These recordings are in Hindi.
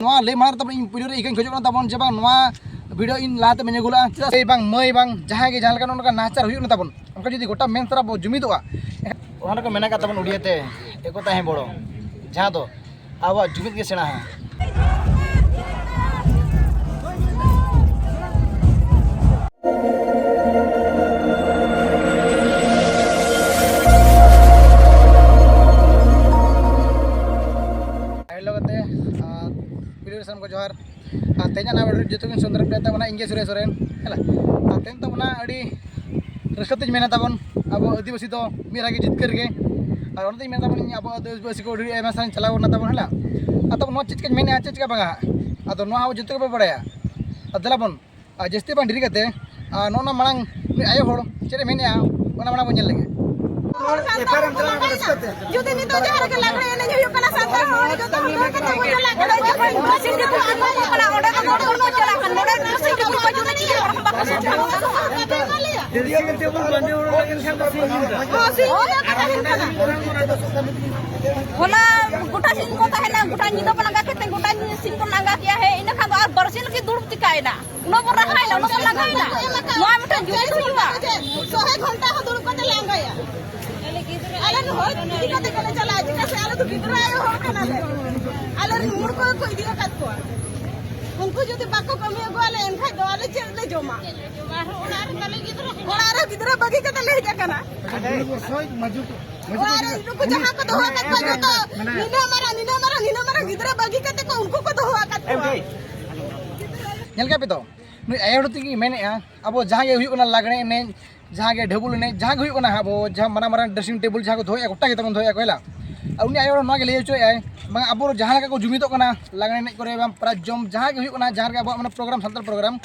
ले मार तब इन वीडियो रे इकन खोजना तबन जे बांग नवा वीडियो इन लाते मेनेगुला चेदा से बांग मई बांग जहां के जालका नोका नाचार हुयु तबन उनका जदी गोटा मेन तरा बो जुमिदोआ ओना को मेना का तबन उडियाते एको ताहे बड़ो जहां दो आवा जुमिद के सेना है को जोहार तेना ना जो सुंदर प्लेता इंगे सुरेश सोरेन है तेन तो अड़ी रस्कते मेना तबन अब आदिवासी तो मेरा जितकर के और मेना तबन अब आदिवासी को सारे चलावना तबन है तब चेक मेना चेक बांगा अब जो पे बड़ा दलाबन जस्ती बन ढेरी करते ना मांग आयो हर चेक मेना मांग बन लगे जुदी नितो जहर के लागड़े ने हुयु कना संतार होय जो तो कते को लागड़े मशीन के आगो कना ओडे को मोड को चला कन मोडे मशीन के को जुदी नि हम बाको से दिदिया के टेबल बंदे ओड लेकिन सब होला गोटा सिंह को है गोटा निदो पलंगा के गोटा सिंह को लंगा किया है इन खा और बरसिल की दूर तिकायना उनो पर रखायला उनो पर लगायना वा मटा जुदी हुआ 100 घंटा हो दूर को लंगाया अरे हो दिखाते कने चला आज का से आलो तो किधर आयो हो कना ले अरे मूड को कोई दिया काट को उनको जो बाको कमी गोले एन खाय गोले चले जोमा ओनारे किधर बगी के ले जा कना सोई मजू अरे इनको जहां को दोहा काट को तो नीना मारा किधर बगी के को उनको को दोहा काट को नेल का पे तो आयोडती की मैंने अब जहां के हुई लागणे ने जहाँ के ढेबुल ने जहाँ के हुई अब जहाँ माना मारा ड्रेसिंग टेबुल जहाँ को धोया गोटा के तबन धोया कोयला उनी आयो के लई हचोय बांग अब जहाँ को जुमिदो कना लागणे ने करे बांग प्राइज जम जहाँ के हुई जहाँ के अब माने प्रोग्राम संताल प्रोग्राम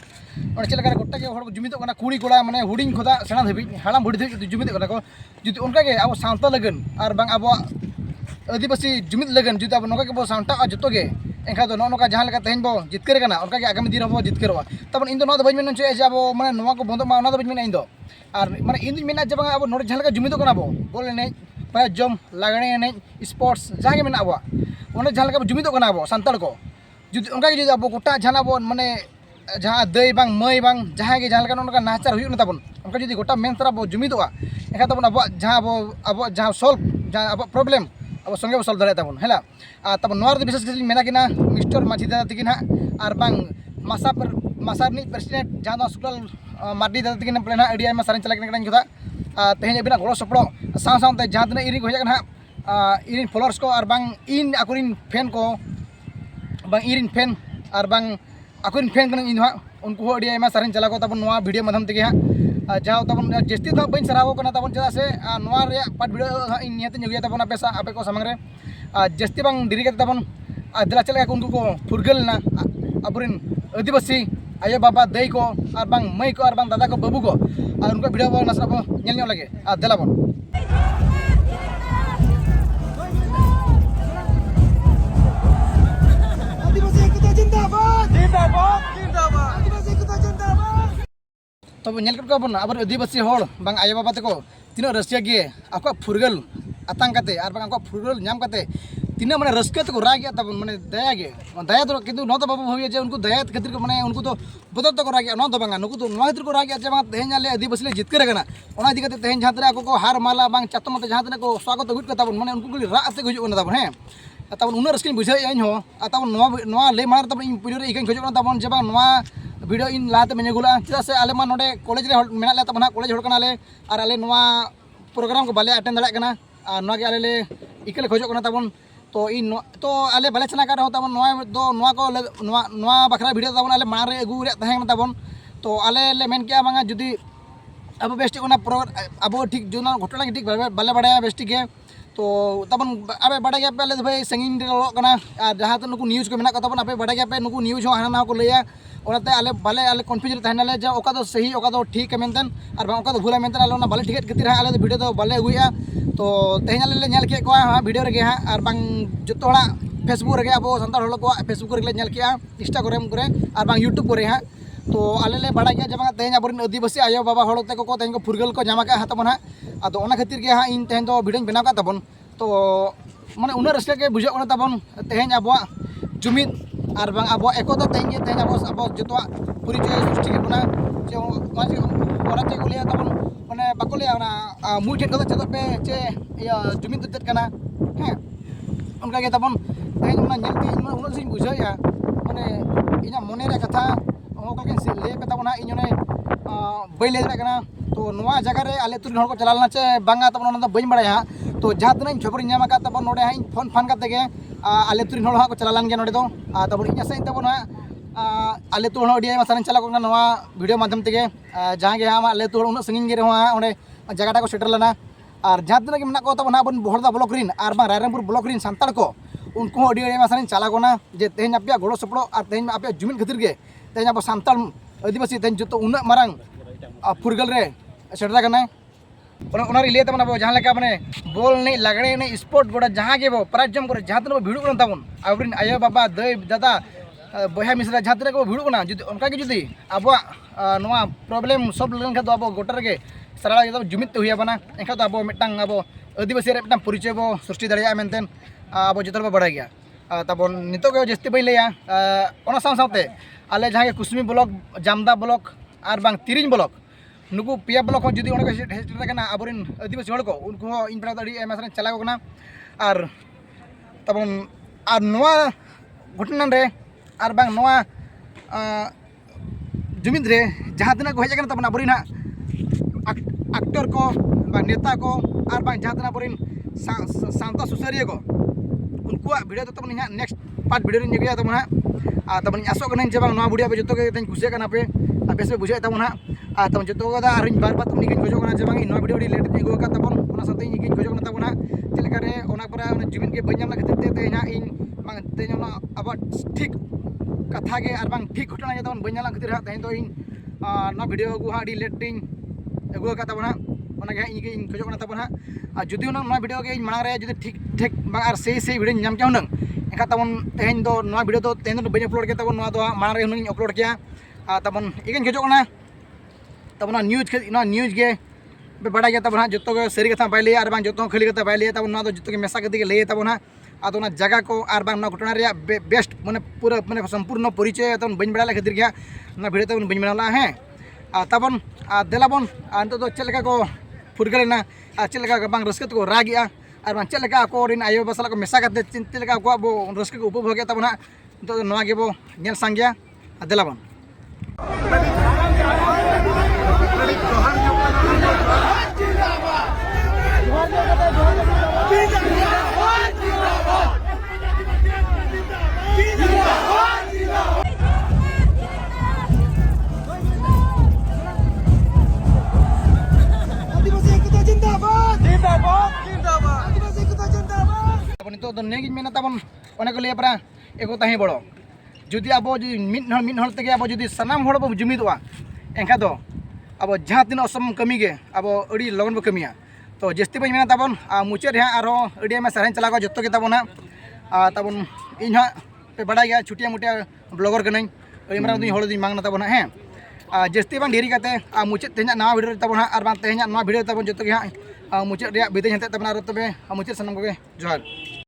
और चलका गोटा के हर जुमिदो कना कुड़ी कोड़ा माने हुडिंग खोदा सेना धबी हालाम बुढ़ी धबी जुमिदो कना को जुदी उनका के अब सावता लगन और बांग अब आदिवासी जुमिद लगन जुदी अब नोका के बो सावता जतो के एनखा दो नोका जहाँ लेका तेहन बो जितकर कना उनका के आगामी दिन हो जितकरवा तब इन दो बज मेन चे अब माने नोवा को बंद मा बज मेन इन दो और माने इन मेना जब अब नोड जहाँ जुमिदो कना बो बोल ने प्राय जम लागणे ने स्पोर्ट्स जहाँ के मेना अब ओने जहाँ जुमिदो कना अब संताल को जुदी उनका के जुदी अब गोटा जहाँ अब माने जहाँ दई बांग मई बांग जहाँ के जहाँ उनका नाचार हुयु तबन उनका जुदी गोटा मेन तरा बो जुमिदोआ एनखा तबन अब जहाँ सॉल्व जहाँ अब प्रॉब्लम अब संगे सॉल्व दाड़े तबन है तब विशेष मेना कि मिस्टर माझी दादा तकिन और बांग मासा प्रेसिडेंट जहाँ शुक्ल मार्डी दादा तकिन पले अड़ी आयमा सारे चला कथा तेहन अबिना गड़ो सपड़ो साथ जहाँ तना इरी हजना इन फॉलोअर्स को और बांग इन आकुरिन फैन को बांग इरिन फैन और बांग आकुरिन फैन कन इन उनको अड़ी आयमा सारे चला को तबन नवा वीडियो माध्यम तक जहाँ तबन जस्ती तो बन सराव तबन चेदा से पार्ट वीडियो इन नियत अगुया तबन आपे को सामने जस्ती बांग डिरी तबन दिला चलका उनको को फुरगलना अबुरिन आदिवासी आयो बाबा दई को और बांग मई को और बांग दादा को बाबू को और उनको वीडियो बो नासना बो नेल ᱧᱚᱜ लगे दिला बन आदिवासी एकता जिंदाबाद जिंदाबाद जिंदाबाद आदिवासी एकता जिंदाबाद तब नेल को बन अब आदिवासी होड़ बांग आयो बाबा तको तीनो रसिया गे आको फुरगल आतंग कते और बांग आको फुरगल नाम कते तीना माने रस्के तक रागिया तब माने दया तो किंतु न तो बाबू भाई जे उनको दया खातिर को माने उनको तो बदल तक रागिया न तो बांगा नुको तो न खातिर को रागिया जे बांग तेहन आले आदिवासी ले जितकर कना ओना इदी कते तेहन जहां को हार माला बांग चातम मते जहां को स्वागत हुट कता माने उनको को रा से गुजु ना तब हे तब उन रस्के बुझाई इन हो तब नवा ले मार तब इन वीडियो रे इकन खोजो तब जे बांग नवा वीडियो इन लाते मेनेगुला चेदा से आले मा नोडे कॉलेज रे मेना ले तब ना कॉलेज होड़ कना ले और आले नवा प्रोग्राम को बाले अटेंड दाड़ा कना और नवा के आले ले इकले खोजो कना तबन तो इन तो आले बाले चना कर तबन नवा को नवा बखरा वीडियो तबन आले मार रे अगु रे तहन तबन तो आले ले मेन किया बांगा जुदी अब बेस्टिक अब ठीक जो घटना ठीक बाले बड़ा बेस्टिक के तो तबन अबे बड़ा गया पे भाई संगीन रे लोकना और जहां तो नुकु न्यूज़ को मेना तबन अबे बड़ा गया पे नुकु न्यूज़ हो हाना को लैया ओनाते आले बाले आले कन्फ्यूजन तहनाले जे ओका दो सही ओका दो ठीक मेनतन और ओका दो भूला मेनतन आले ओना बाले टिकट खातिर आले वीडियो दो बाले अगुया तो तेहन आले ले नेल के को वीडियो रे गे और बांग जतो हड़ा फेसबुक रे अब संताल हड़ को फेसबुक रे नेल के इंस्टाग्राम करे और बांग यूट्यूब करे तो आले ले बड़ा गया जब तेहन अब आदिवासी आयो बाबा हड़ को तेहन को फुरगल को जामा का तबन अदो ओना खातिर के इन तेहन दो वीडियो बनाव का तबन तो माने उना रस्के के बुझा तबन तेहन अब जुमिद और बांग अब एको तो तेज अब जो परिचय सृष्टि के बना चे को लिया तबन मैंने बाको लिया मुठे को चलो पे चे जुमिन तो चेक हाँ उनका के तबन तेज उन बुझा मैंने इन मन कथा ले पे तबना इन बी ले दाड़ा तो नवा जगह रे आले तुरी हर को चलाना चे बांगा तबन बी बड़ा तो जहाँ तक खबर नाम तब नोड़े हाँ फोन फान करते आले तुरी हर को चलान गया नोड़े तब इन सही तब आले तू सारे चला भिडियो माध्यम ते जहाँ गे हाँ आले तू उन संगी रहे जगह को सेटर लेना और जहाँ तक मे तब अब बहरदा ब्लॉक और रायरंगपुर ब्लॉक सानताड़ को उनको सारे चलागोना जे तेज आप गड़ो सपड़ो और तेज आप जुमिद खातिर के तेज अब सानताड़ आदिवासी तेज जो उन मारंग फुरगल रे सेटर लिये तब अब जहाँ मैंने बॉल नहीं लागड़े नहीं स्पोर्ट गोड़ा जहाँ के प्राइज जम कर जहाँ तक भिड़ो तब अब आयो बाबा दई दादा बया मिश्रा जहाँ तक भिड़ोना उनका जुदी अब प्रॉब्लम सब लेन अब गोटा रे सारा जुमिद होना एनखा अब मिट्टांग अब आदिवासी मिट्टांग परिचय बो सृष्टि दाड़ा मेनते अब जो बड़ा गया तब नित जास्ती बी लैया साथे आले जहाँ कुसमी ब्लॉक जामदा ब्लॉक और बांग तिरिंग ब्लॉक नुकू पे ब्लॉक जुदी हेटना अब आदिवासी हड़ को उनको इन बड़ा चलावना और तब घटना रे और बांग जुमिद रे जहाँ तक हज तब अब एक्टर को नेता को और बांग जहाँ तक अब सावता सुसारिया को उनको भिडियो तब नेक्स्ट पार्ट भिडियो निगया तब तब आसोग जे भिडियो पे जो कुसिया पे बेस पे बुझे तब तब जो बार बार तब खोजना जे भिडियो लेट अगू तब साथ खोजना तब चलकर जुमिन के बी खातिर तेज अब ठीक कथा के और ठीक घटना जो तब बी खातिर तेज तो इन भिडियो अगू हाँ लेट अगू तब इन खोजना तब जुदी भिडियो के मांग जो ठीक ठीक और सही भिडियो नाम क्या हुनंग एनखा तब तेज तो भिडियो तो तेज तो बी अपलोड के तब मांग हुनंग अपलोड किया तब इगन खोजना तब न्यूज के बड़ा गया तब जो सारी कथा बै लिया और जो खाली कथा बै लिया तब जो मेसा करते लैया तब अब जगह को और घटना बेस्ट मैंने पूरा मैंने संपूर्ण परिचय तब बी बड़ा खातिर गया भिडियो तब बी बना हाँ तब देलाबन तो चलका को फुरगलना चलका रस्क को रागे और चलका आयो बाबा साला को मेसा करते चलका रस्क को उपभोग तब तो गेबो सांगिया देलाबन नित मेना तबन को लिया परा एको तहे बड़ो जुदी अब मिड तक अब जुदी सानाम हड़ बो जुमिदोआ एनखा तो अब जहाँ तीन असम कमी के अब अड़ी लगन बो कमिया तो जास्ती बी मेना तबन मुचाद हाँ और सारे चला जो के तब तबन इन पे बड़ा गया छुटिया मुटिया ब्लॉगर कनाई अड़ी मारा हड़ी मांगना तब हाँ जास्ती बा डेरी मुचाद तेज नवा भिडियो तब और तेज नवा भिडियो तब जो हाँ मुचाद विदाय हते तब मुचाद सामान को जोहार।